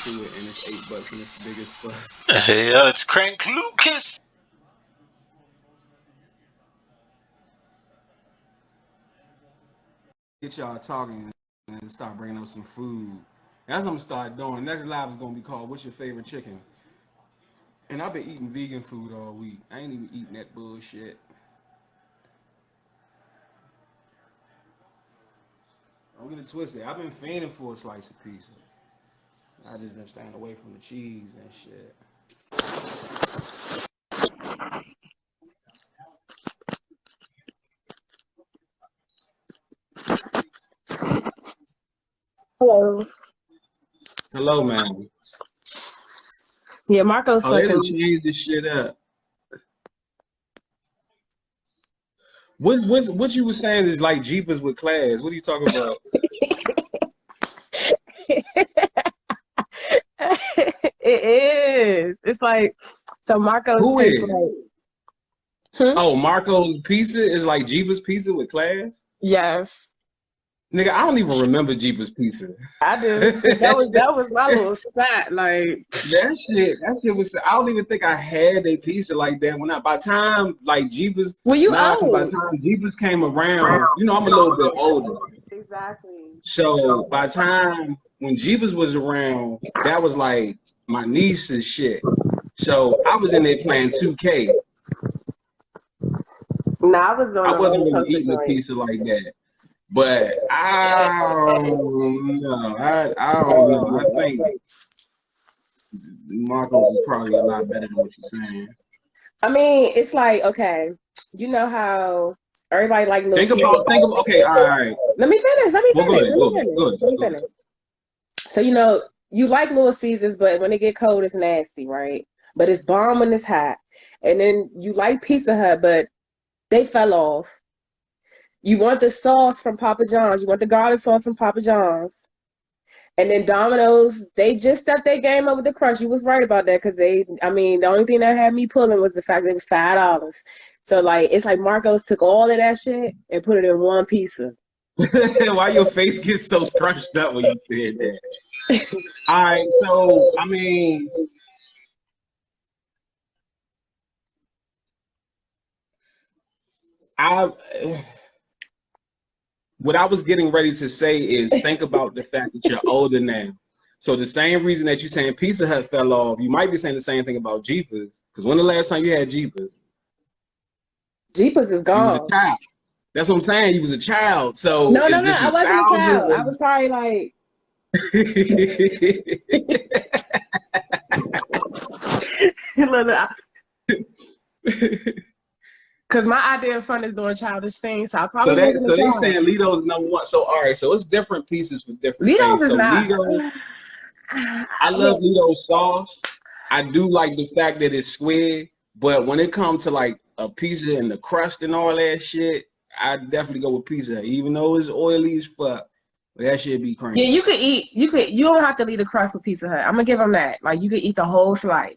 to it, and it's $8 and it's big as fuck. Yeah, it's Crank Lucas. Get y'all talking and start bringing up some food. That's what I'm gonna start doing. Next live is gonna be called "What's Your Favorite Chicken?" And I've been eating vegan food all week. I ain't even eating that bullshit. Don't get it twisted. I've been fiending for a slice of pizza. I just been staying away from the cheese and shit. Hello. Hello, man. Yeah, Marco's Oh, they done fucking. changed this shit up. What you was saying is like Jeepers with class. What are you talking about? It is. It's like so. Marco's Who tastes is? like. Hmm? Oh, Marco's Pizza is like Jeepers Pizza with class? Yes, Nigga, I don't even remember Jeepers Pizza. I do. That was my little spot. Like, That shit was. I don't even think I had a pizza like that when by the time like Jeepers, well, you nah, because by the old. time Jeepers came around, I'm a little bit older. Exactly. So by the time when Jeepers was around, that was like my niece's shit. So I was in there playing 2K. No, I was doing I a wasn't roller really coaster eating a joint. pizza like that. But I don't know. I don't know. I think Marcos is probably a lot better than what you're saying. I mean, it's like okay, you know how everybody like Little Caesars. Okay, all right. Let me finish. Let me Well, go finish. ahead, Let me go ahead, finish. go ahead, Let me go ahead. finish. So you like Little Caesars, but when it get cold, it's nasty, right? But it's bomb when it's hot. And then you like Pizza Hut, but they fell off. You want the sauce from Papa John's. You want the garlic sauce from Papa John's. And then Domino's, they just stepped their game up with the crunch. You was right about that because the only thing that had me pulling was the fact that it was $5. So like, it's like Marcos took all of that shit and put it in one pizza. Why your face gets so scrunched up when you said that? All right, so I mean, I what I was getting ready to say is think about the fact that you're older now. So the same reason that you're saying Pizza Hut fell off, you might be saying the same thing about Jeepers. Because when the last time you had Jeepers? Jeepers is You was a gone. child. That's what I'm saying. You was a child. So No, no, is no. this I wasn't a nostalgia? child. I was probably like, because my idea of fun is doing childish things. So I So probably that wasn't a so they child. saying Lido's number one. So all right, so it's different pieces for different Lido's things. is So not. Lido, I I love mean, Lido's sauce. I do like the fact that it's squid, but when it comes to like a pizza and the crust and all that shit, I definitely go with pizza, even though it's oily as fuck. But that shit be yeah, cranking. you could eat. You don't have to eat the crust with Pizza Hut. I'm gonna give them that. Like you could eat the whole slice.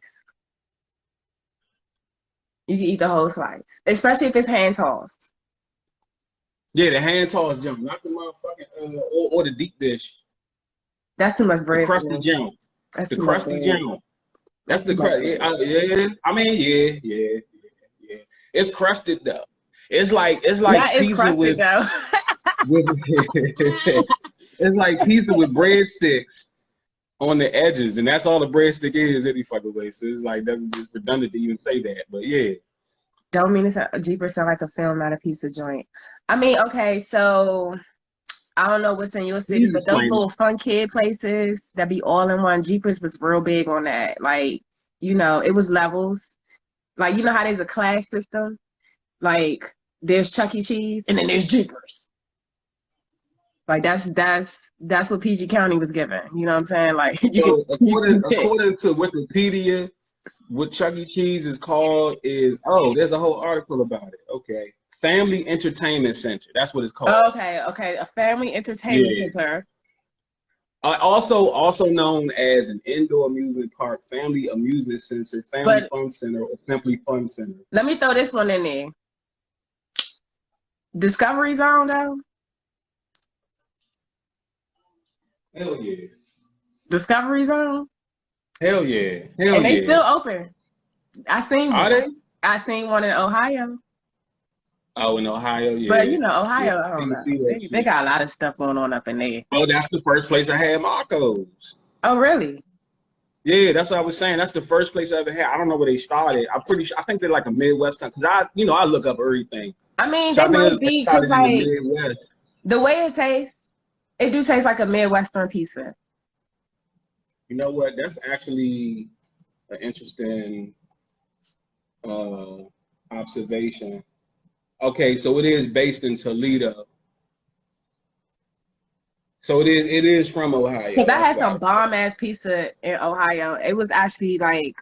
You can eat the whole slice, especially if it's hand tossed. Yeah, the hand tossed jump, not the motherfucking or the deep dish, That's too much the bread for crusty me. jump, That's the too much crusty bread. jump. That's That's the too much crust. bread. Yeah, I mean, yeah. It's crusted though. It's like That is pizza crusted though. with it's like pizza with breadsticks on the edges, and that's all the breadstick is any fucking way. So it's like that's just redundant to even say that. But yeah. Don't mean to Jeepers sound like a film, not a pizza joint. I mean, okay, so I don't know what's in your city, Please but those explain it. little fun kid places that be all in one, Jeepers was real big on that. Like, it was levels. Like, you know how there's a class system? Like, there's Chuck E. Cheese and then there's Jeepers. Like that's what PG County was given. You know what I'm saying? Like you So can according pick. according to Wikipedia, what Chuck E. Cheese is called is there's a whole article about it. Okay. Family Entertainment Center. That's what it's called. Okay. A family entertainment Yeah. center. Also known as an indoor amusement park, family amusement center, family But fun center, or simply fun center. let me throw this one in there. Discovery Zone though. Hell yeah. Discovery Zone. Hell yeah. Hell And they yeah. still open. I seen Are one. they? I seen one in Ohio. Oh, in Ohio, But yeah. you know, Yeah, Ohio, I I don't can know. see that They shit. got a lot of stuff going on up in there. Oh, that's the first place I had Marco's. Oh, really? Yeah, that's what I was saying. That's the first place I ever had. I don't know where they started. I'm pretty sure. I think they're like a Midwest because I look up everything. I mean, So they I think might they be because started in the like Midwest. the way it tastes, it do taste like a Midwestern pizza. You know what? That's actually an interesting uh, observation. Okay, so it is based in Toledo. So it is from Ohio. Because I That's had why I some was saying. bomb ass pizza in Ohio. It was actually like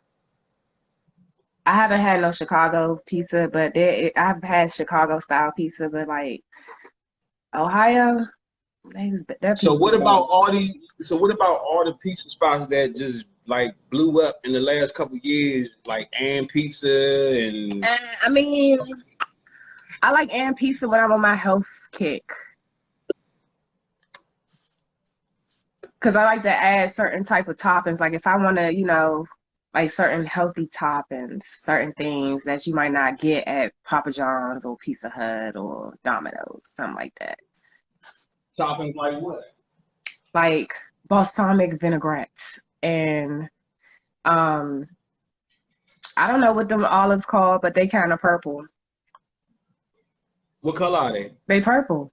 I haven't had no Chicago pizza, but I've had Chicago style pizza, but like Ohio, that So pizza was what about bomb. all the pizza spots that just like blew up in the last couple years, like And Pizza and I mean, I like and pizza when I'm on my health kick. Because I like to add certain type of toppings. Like if I want to, like certain healthy toppings, certain things that you might not get at Papa John's or Pizza Hut or Domino's, something like that. toppings like what? Like balsamic vinaigrettes and um I don't know what them olives called, but they kind of purple. What color are they? They purple.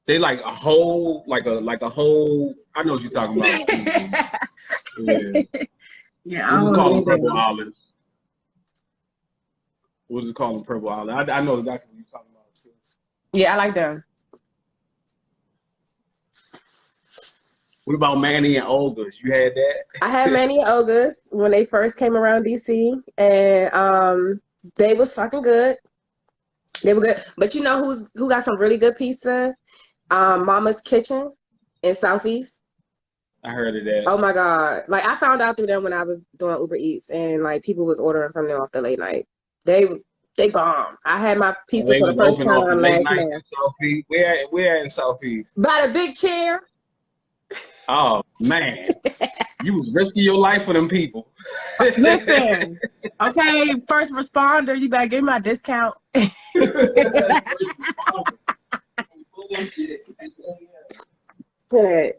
They like a whole, like a whole. I know what you're talking about. Yeah. Yeah, I We'll just don't call them know purple them. olives. We'll just call them purple olives. I know exactly what you're talking about too. Yeah, I like them. What about Manny and Olga's? You had I had that? many ogres when they first came around DC, and they was fucking good. They were good, but you know who got some really good pizza? Mama's Kitchen in Southeast. I heard of that. Oh my God! Like I found out through them when I was doing Uber Eats, and like people was ordering from them off the late night. They they bomb. I had my Oh, pizza they for the was first open off the time late last nights in month. Southeast. Where at in Southeast? By the big chair. Oh man, you was risking your life for them people. Listen, okay, first responder, you better give me my discount. Good.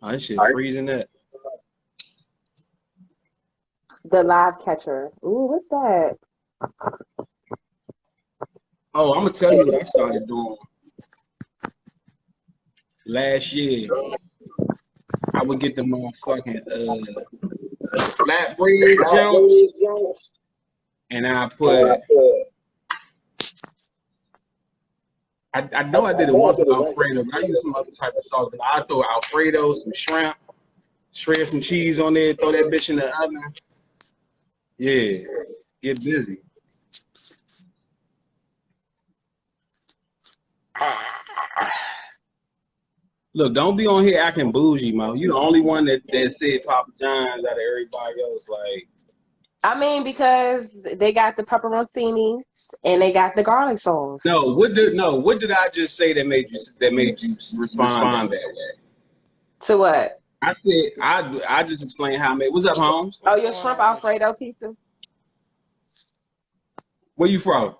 Oh, this shit freezing up. The live catcher. Ooh, what's that? Oh, I'm gonna tell you what I started doing last year. I would get the motherfucking flatbread jumps, and I know I did it once with Alfredo, but I used some other type of sauce. But I throw Alfredo, some shrimp, shred some cheese on there, throw that bitch in the oven. Yeah, get busy. Look, don't be on here acting bougie, Mo. You the only one that said Papa John's out of everybody else. Like, I mean, because they got the pepperoncini and they got the garlic sauce. what did I just say that made you respond that way? To what? I said I just explained how I made. What's up, Holmes? Oh, What's your going shrimp on with you? Alfredo pizza? Where you from?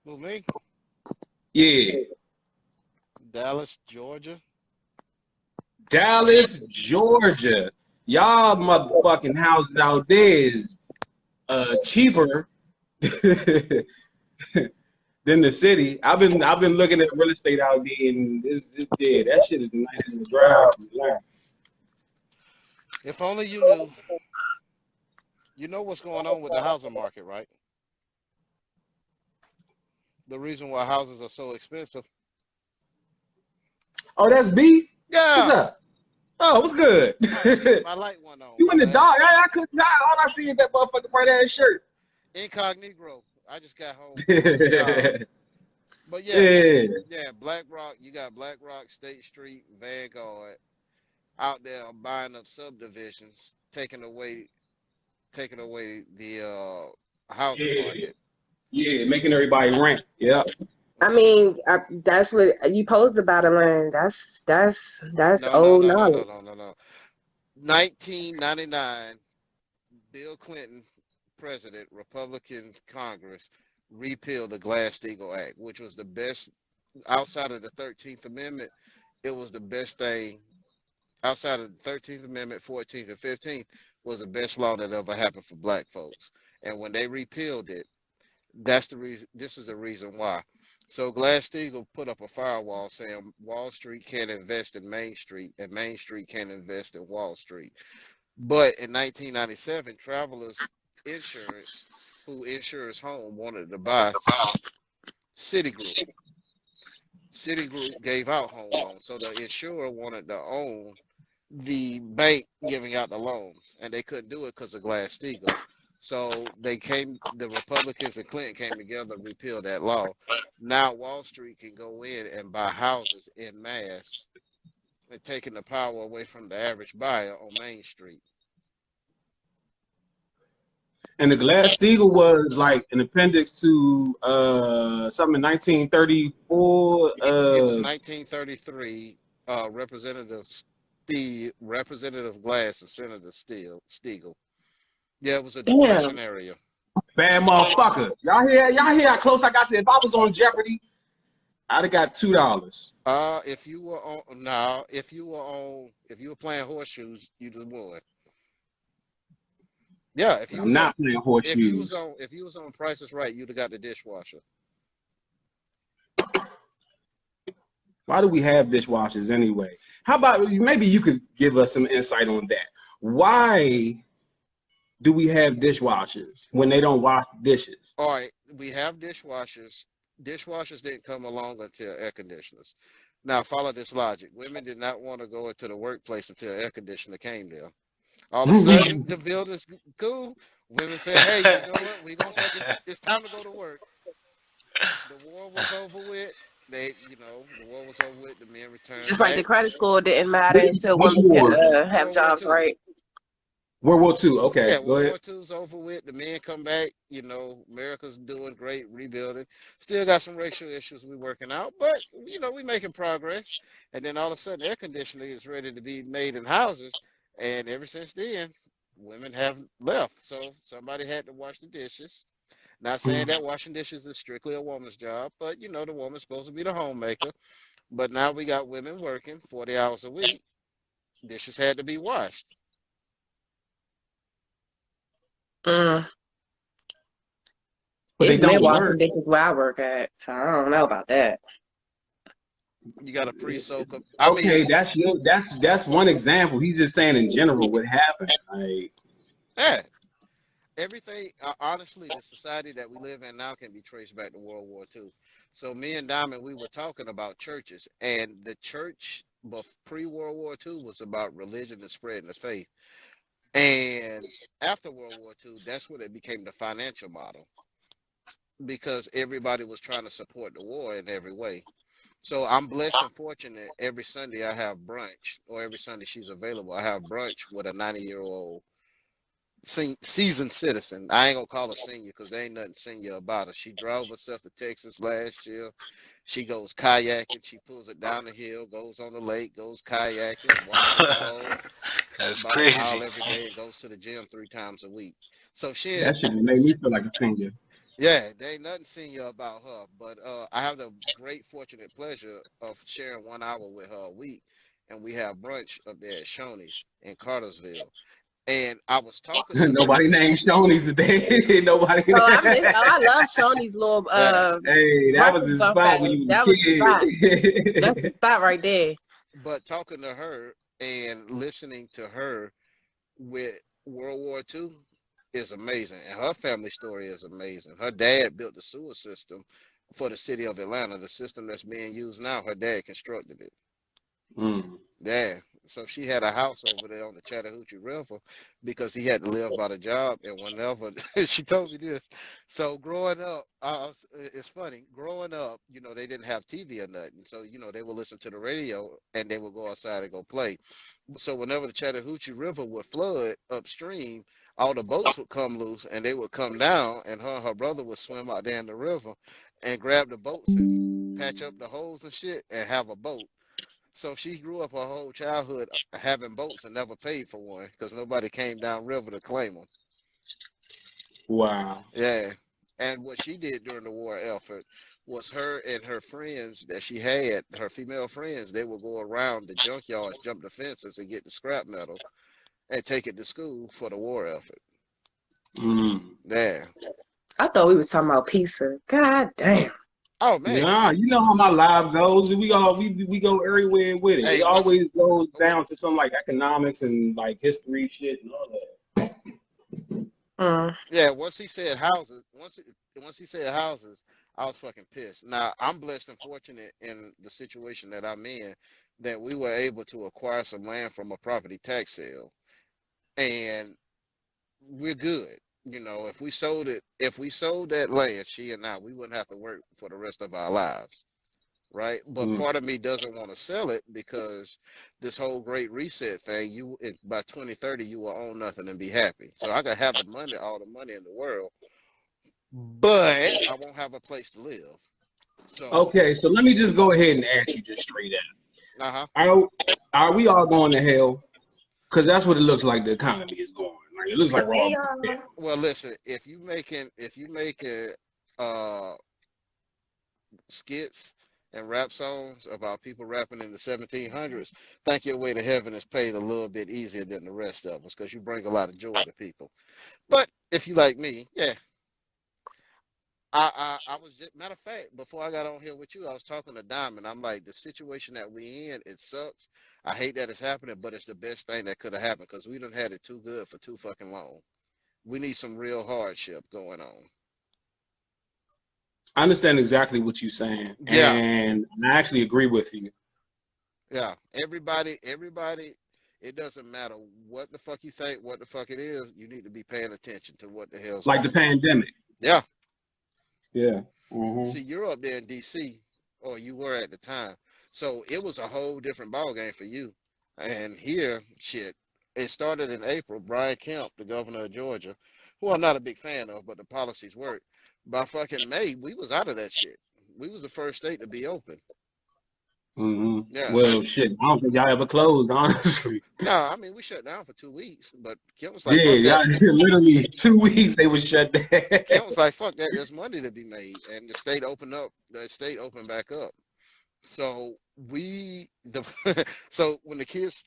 Who, me? Yeah, Dallas, Georgia. Dallas, Georgia. Y'all motherfucking houses out there is cheaper than the city. I've been looking at real estate out there, and it's yeah, that shit is nice and dry. If only you knew. You know what's going on with the housing market, right? The reason why houses are so expensive. Oh, that's B. What's Yeah. up? Oh, what's good? Oh shoot, my light went on. You My in the bad. dark? I couldn't. All I see is that motherfucking bright ass shirt. Incognito. I just got home from the job. Yeah. But yeah, Yeah. yeah, BlackRock. You got BlackRock, State Street, Vanguard out there buying up subdivisions, taking away the housing market. Yeah, making everybody rent. Yeah. I mean, that's what you posed about it, man. That's No, no, old no, no, no, knowledge. no, no, no. 1999, Bill Clinton, president, Republican Congress, repealed the Glass-Steagall Act, which was the best outside of the 13th Amendment. It was the best thing outside of the 13th Amendment, 14th, and 15th was the best law that ever happened for black folks. And when they repealed it, that's the reason. This is the reason why. So Glass-Steagall put up a firewall saying Wall Street can't invest in Main Street, and Main Street can't invest in Wall Street. But in 1997, Travelers Insurance, who insures home, wanted to buy Citigroup. Citigroup gave out home loans, so the insurer wanted to own the bank giving out the loans, and they couldn't do it because of Glass-Steagall. So the Republicans and Clinton came together, repealed that law. Now Wall Street can go in and buy houses in mass and taking the power away from the average buyer on Main Street. And the Glass-Steagall was like an appendix to something in 1934. It was 1933. Representative Glass and Senator Steagall. Yeah, it was a Damn. depression area. Bad motherfucker. Y'all hear how close I got to? If I was on Jeopardy, I'd have got $2. If you were on if you were playing horseshoes, you just won. Yeah, But I'm not playing horseshoes. if you was on Price is Right, you'd have got the dishwasher. Why do we have dishwashers anyway? How about maybe you could give us some insight on that? Why do we have dishwashers when they don't wash dishes? All right, we have dishwashers. Dishwashers didn't come along until air conditioners. Now follow this logic. Women did not want to go into the workplace until air conditioner came there. All of a sudden, the building's cool. Women said, "Hey, you know what? We gonna it's time to go to work." The war was over with. The war was over with. The men returned Just like the back. credit score didn't matter until Which women war? could have World War jobs, II. right? World War II. Okay, Yeah, go World ahead. War II's over with. The men come back. America's doing great, rebuilding. Still got some racial issues we working out, but we making progress. And then all of a sudden, air conditioning is ready to be made in houses. And ever since then, women have left. So somebody had to wash the dishes. Not saying that washing dishes is strictly a woman's job, but the woman's supposed to be the homemaker. But now we got women working 40 hours a week. Dishes had to be washed. Mm. But they It's been don't washing work. dishes where I work at, so I don't know about that. You got to pre-soak them. Okay, that's one example. He's just saying in general what happened. Like, Yeah, everything. Honestly, the society that we live in now can be traced back to World War II. So me and Diamond, we were talking about churches, and the church, pre-World War II, was about religion and spreading the faith. And after World War II, that's when it became the financial model because everybody was trying to support the war in every way. So I'm blessed and fortunate. Every Sunday I have brunch, or every Sunday she's available. I have brunch with a 90-year-old seasoned citizen. I ain't gonna call her senior because there ain't nothing senior about her. She drove herself to Texas last year. She goes kayaking. She pulls it down the hill, goes on the lake, goes kayaking, walks the dog That's about a mile crazy. every day, and goes to the gym 3 times a week. So she, that shit made me feel like a senior. yeah, there ain't nothing senior about her. But I have the great fortunate pleasure of sharing 1 hour with her a week, and we have brunch up there at Shoney's in Cartersville. And I was talking to her. Nobody named Shoney's today. Nobody. Oh, I love Shoney's little Yeah, Hey, that was breakfast his spot when buffet. you was That was the spot. That's a the kid. spot right there. but talking to her and listening to her with World War II is amazing. And her family story is amazing. Her dad built the sewer system for the city of Atlanta, the system that's being used now. Her dad constructed it. Mm. Yeah. So she had a house over there on the Chattahoochee River because he had to live by the job. And whenever she told me this, so growing up, it's funny. Growing up, they didn't have TV or nothing. So, they would listen to the radio and they would go outside and go play. So whenever the Chattahoochee River would flood upstream, all the boats would come loose and they would come down, and her brother would swim out there in the river and grab the boats and patch up the holes and shit and have a boat. So she grew up her whole childhood having boats and never paid for one because nobody came down river to claim them. Wow. Yeah. And what she did during the war effort was her and her friends that she had, her female friends, they would go around the junkyards, jump the fences, and get the scrap metal and take it to school for the war effort. Mm. Yeah. I thought we was talking about pizza. God damn. Oh man. Nah, you know how my life goes. We go everywhere with it. Hey, It always goes down to some like economics and like history shit and all that. Yeah, once he said houses, once he said houses, I was fucking pissed. Now I'm blessed and fortunate in the situation that I'm in that we were able to acquire some land from a property tax sale, and we're good. You know, if we sold that land, she and I, we wouldn't have to work for the rest of our lives, right? But part of me doesn't want to sell it because this whole great reset thing, by 2030 you will own nothing and be happy. So I could have all the money in the world, but I won't have a place to live. So Okay, so let me just go ahead and ask you just straight out. Are we all going to hell? Because that's what it looks like the economy is going. Like it looks like we're all well, listen, if you making skits and rap songs about people rapping in the 1700s, think your way to heaven is paid a little bit easier than the rest of us because you bring a lot of joy to people. But if you like me, yeah. I was just, matter of fact, before I got on here with you, I was talking to Diamond. I'm like, the situation that we in, it sucks. I hate that it's happening, but it's the best thing that could have happened because we done had it too good for too fucking long. We need some real hardship going on. I understand exactly what you're saying, and I actually agree with you. Yeah, everybody, it doesn't matter what the fuck you think, what the fuck it is, you need to be paying attention to what the hell's like the pandemic. Yeah. Yeah. See, you're up there in DC, or you were at the time. So it was a whole different ballgame for you. And here, shit, it started in April. Brian Kemp, the governor of Georgia, who I'm not a big fan of, but the policies work. By fucking May, we was out of that shit. We was the first state to be open. Yeah. Well, shit, I don't think y'all ever closed, honestly. No, I mean, we shut down for 2 weeks, but Kemp was like, fuck y'all literally 2 weeks they was shut down. Kemp was like, fuck that, there's money to be made. And the state opened back up. So so when the kids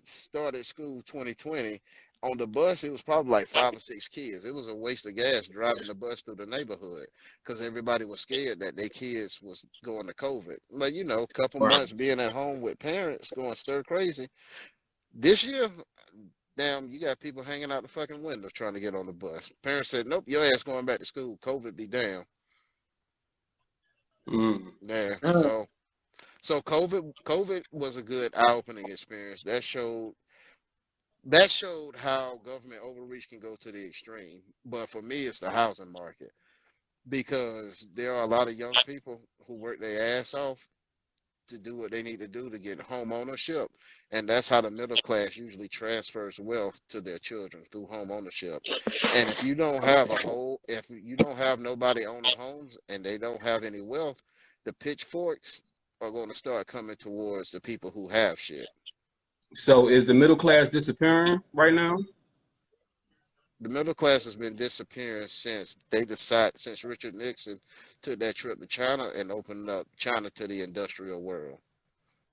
started school 2020, on the bus it was probably like 5 or 6 kids. It was a waste of gas driving the bus through the neighborhood because everybody was scared that their kids was going to COVID. But you know, a couple months being at home with parents going stir crazy. This year, damn, you got people hanging out the fucking windows trying to get on the bus. Parents said, nope, your ass going back to school. COVID be damn. Yeah. So COVID was a good eye-opening experience. That showed how government overreach can go to the extreme. But for me, it's the housing market because there are a lot of young people who work their ass off to do what they need to do to get home ownership, and that's how the middle class usually transfers wealth to their children through home ownership. And if you don't have nobody owning homes and they don't have any wealth, the pitchforks are going to start coming towards the people who have shit. So is the middle class disappearing right now? The middle class has been disappearing since Richard Nixon took that trip to China and opened up China to the industrial world.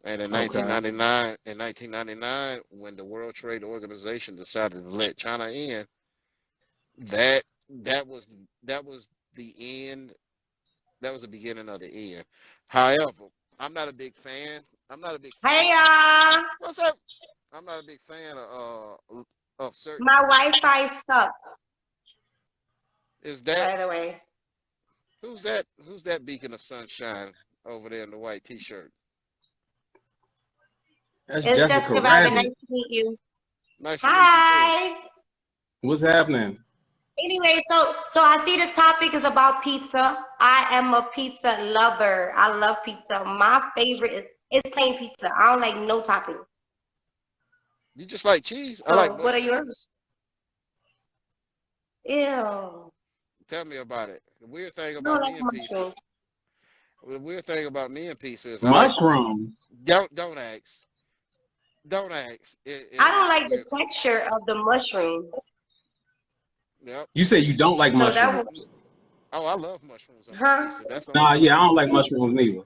And in 1999, when the World Trade Organization decided to let China in, that was the end. That was the beginning of the end. However, I'm not a big fan. Hey y'all. What's up? I'm not a big fan of certain. My Wi-Fi sucks. Is that, by the way? Who's that beacon of sunshine over there in the white T-shirt? That's it's Jessica Rabbit. Nice to meet you. Nice to meet you too. What's happening? Anyway, so I see the topic is about pizza. I am a pizza lover. I love pizza. My favorite is plain pizza. I don't like no toppings. You just like cheese? So I like what are yours? Ew. Tell me about it. The weird thing I don't about like me and Pizza. mushrooms. The weird thing about me and Pizza is I like. Mushroom. Don't ask. Don't ask. I don't It's like the weird. texture of the mushroom. Yep. You say you don't like So that was, mushrooms. Oh, I love mushrooms on my huh? pizza. That's the only Nah, thing. yeah, I don't like mushrooms neither.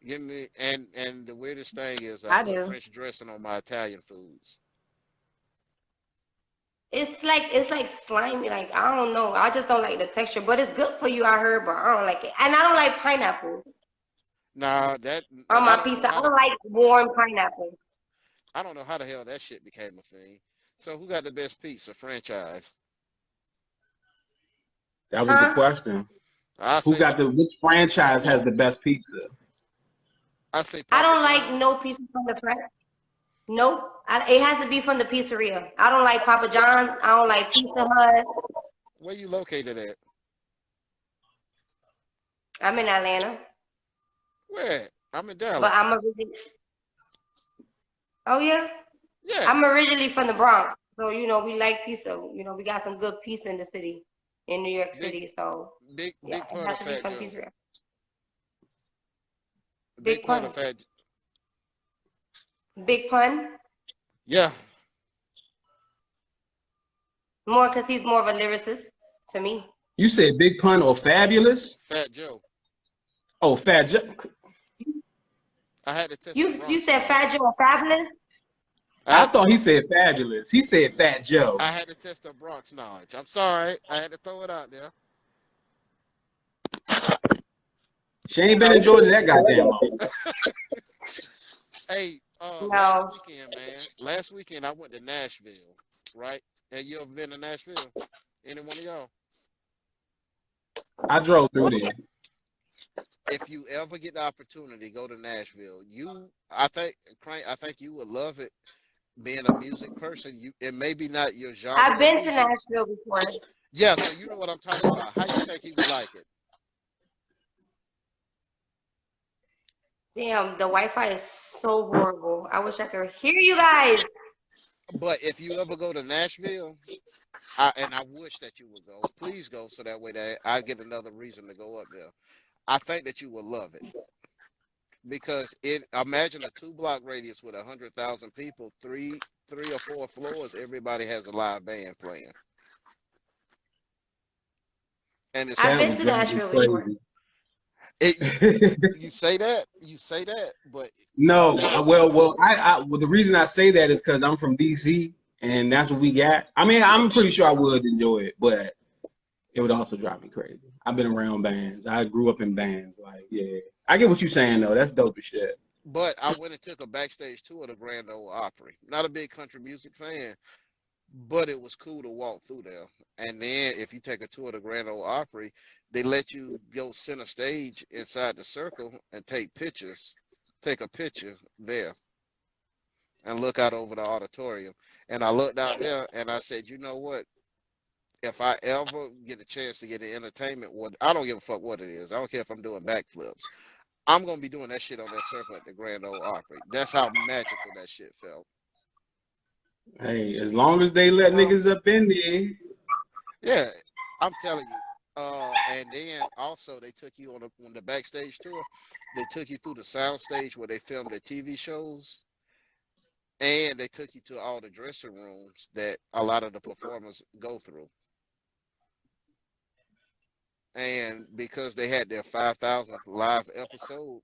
Give me and the weirdest thing is I I put do. French dressing on my Italian foods. It's like slimy. Like I don't know. I just don't like the texture. But it's good for you, I heard. But I don't like it. And I don't like pineapple Nah, that on I my don't know pizza. how I to don't like warm pineapple. I don't know how the hell that shit became a thing. So who got the best pizza franchise? That was the Huh? question. I Who say got which franchise has the best pizza? I say I Papa don't like no John's. pizza from the front. Nope. It has to be from the pizzeria. I don't like Papa John's. I don't like Pizza Hut. Where you located at? I'm in Atlanta, Where? I'm in but Dallas. I'm originally. Oh yeah, Yeah, I'm originally from the Bronx, so we like pizza. We got some good pizza in the city, in New York big City. So yeah, big it pun has of to be Fat from the Joe. pizzeria. Big Big pun of pun, Fat. big pun. Yeah, More because he's more of a lyricist to me. You said Big Pun or Fabulous? Fat Joe. Oh, Fat Joe. I had to test the You Bronx said knowledge. Fat Joe or Fabulous? I I had to thought he said Fabulous. He said Fat Joe. I had to test the Bronx knowledge. I'm sorry. I had to throw it out there. She ain't been in Georgia that goddamn long. Hey, last No, weekend, man. Last weekend I went to Nashville, right? Have you ever been to Nashville? Any one of y'all? I drove through there. If you ever get the opportunity, go to Nashville. I think you would love it. Being a music person, it may be not your I've genre of been to music. Nashville before. Yeah, so you know what I'm talking about. How you think he would like it? Damn, the Wi-Fi is so horrible. I wish I could hear you guys. But if you ever go to Nashville, and I wish that you would go, please go so that way that I get another reason to go up there. I think that you will love it because imagine a 2 block radius with 100,000 people, three or four floors, everybody has a live band playing. And it's I've That been would to free. drive me Nashville before. crazy. You say that, but No, well, the reason I say that is because I'm from DC and that's what we got. I mean, I'm pretty sure I would enjoy it, but it would also drive me crazy. I've been around bands. I grew up in bands. Like, yeah, I get what you're saying though. That's dope as shit. but I went and took a backstage tour of the Grand Ole Opry. Not a big country music fan, but it was cool to walk through there. And then if you take a tour of the Grand Ole Opry, they let you go center stage inside the circle and take a picture there and look out over the auditorium. And I looked out there and I said, you know what? If I ever get a chance to get an entertainment, I don't give a fuck what it is. I don't care if I'm doing backflips. I'm gonna be doing that shit on that circle at the Grand Ole Opry. That's how magical that shit felt. Hey, as long as they let Oh, niggas up in there. Yeah, I'm telling you. And then also they took you on the backstage tour. They took you through the sound stage where they filmed the TV shows, and they took you to all the dressing rooms that a lot of the performers go through. And because they had their 5,000th live episode,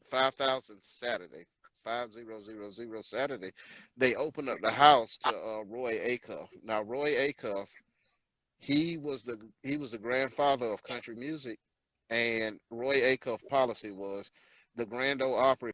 5,000 Saturday, 5000 Saturday, they opened up the house to Roy Acuff. Now Roy Acuff, he was the grandfather of country music, and Roy Acuff policy was the Grand Ole Opry